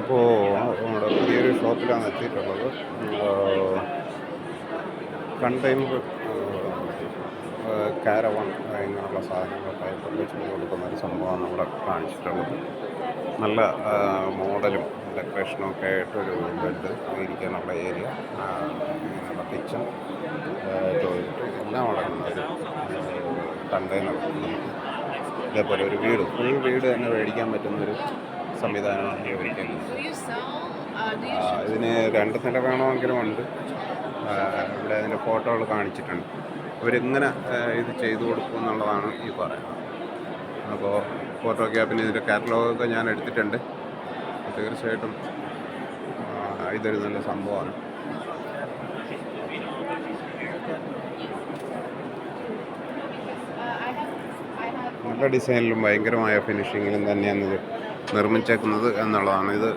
ഇപ്പോൾ നമ്മുടെ പുതിയൊരു ഷോപ്പിലാണ് എത്തിയിട്ടുള്ളത്. കണ്ടെയ്നർ കാരവൺ ഇങ്ങനെയുള്ള സാധനങ്ങളൊക്കെ ചെയ്ത് കൊടുക്കുന്ന ഒരു സംഭവമാണ് ഇവിടെ കാണിച്ചിട്ടുള്ളത്. നല്ല മോഡലും ഡെക്കറേഷനും ഒക്കെ ആയിട്ടൊരു ബെഡ്, ഇരിക്കാനുള്ള ഏരിയ, ഇങ്ങനെയുള്ള കിച്ചൺ, ടോയ്ലറ്റ് എല്ലാം അടങ്ങുന്ന ഒരു കണ്ടെയ്നർ. ഇതേപോലെ ഒരു വീട്, ഫുൾ വീട് തന്നെ മേടിക്കാൻ പറ്റുന്നൊരു സംവിധാനമാണ് ഉപയോഗിക്കുന്നത്. ഇതിന് 2 നില വേണമെങ്കിലും ഉണ്ട്. ഇവിടെ അതിൻ്റെ ഫോട്ടോകൾ കാണിച്ചിട്ടുണ്ട്. അവരിങ്ങനെ ഇത് ചെയ്തു കൊടുക്കും എന്നുള്ളതാണ് ഈ പറയുന്നത്. അപ്പോൾ ഫോട്ടോഗ്രാഫിന് ഇതിൻ്റെ കാറ്റലോഗൊക്കെ ഞാൻ എടുത്തിട്ടുണ്ട്. തീർച്ചയായിട്ടും ഇതൊരു നല്ല സംഭവമാണ്. നല്ല ഡിസൈനിലും ഭയങ്കരമായ ഫിനിഷിങ്ങിലും തന്നെയാണ് ഇത് നിർമ്മിച്ചേക്കുന്നത് എന്നുള്ളതാണ്. ഇത്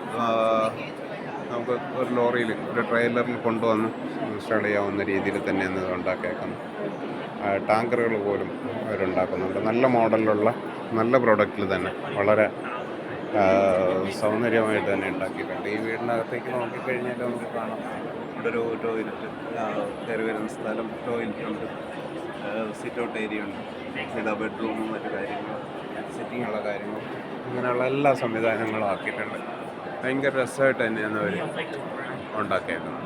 നമുക്ക് ഒരു ലോറിയിൽ, ഒരു ട്രെയിലറിൽ കൊണ്ടുവന്ന് ഇൻസ്റ്റാൾ ചെയ്യാവുന്ന രീതിയിൽ തന്നെയാണ് ഇത് ഉണ്ടാക്കിയേക്കുന്നത്. ടാങ്കറുകൾ പോലും അവരുണ്ടാക്കുന്നുണ്ട്. നല്ല മോഡലിലുള്ള നല്ല പ്രോഡക്റ്റിൽ തന്നെ വളരെ സൗന്ദര്യമായിട്ട് തന്നെ ഉണ്ടാക്കിയിട്ടുണ്ട്. ഈ വീടിനകത്തേക്ക് നോക്കിക്കഴിഞ്ഞാൽ നമുക്ക് കാണാം, ഇവിടെ ഒരു ടോയ്ലറ്റ്, കയറി വരുന്ന സ്ഥലം, ടോയ്ലറ്റുണ്ട്, സിറ്റ് ഔട്ട് ഏരിയ ഉണ്ട്, ഇതാ ബെഡ്റൂമും മറ്റു കാര്യങ്ങളും, സിറ്റിങ്ങുള്ള കാര്യങ്ങളും, ഇങ്ങനെയുള്ള എല്ലാ സംവിധാനങ്ങളും ആക്കിയിട്ടുണ്ട്. ഭയങ്കര രസമായിട്ട് തന്നെയാണ് അവർ ഉണ്ടാക്കിയേക്കുന്നത്.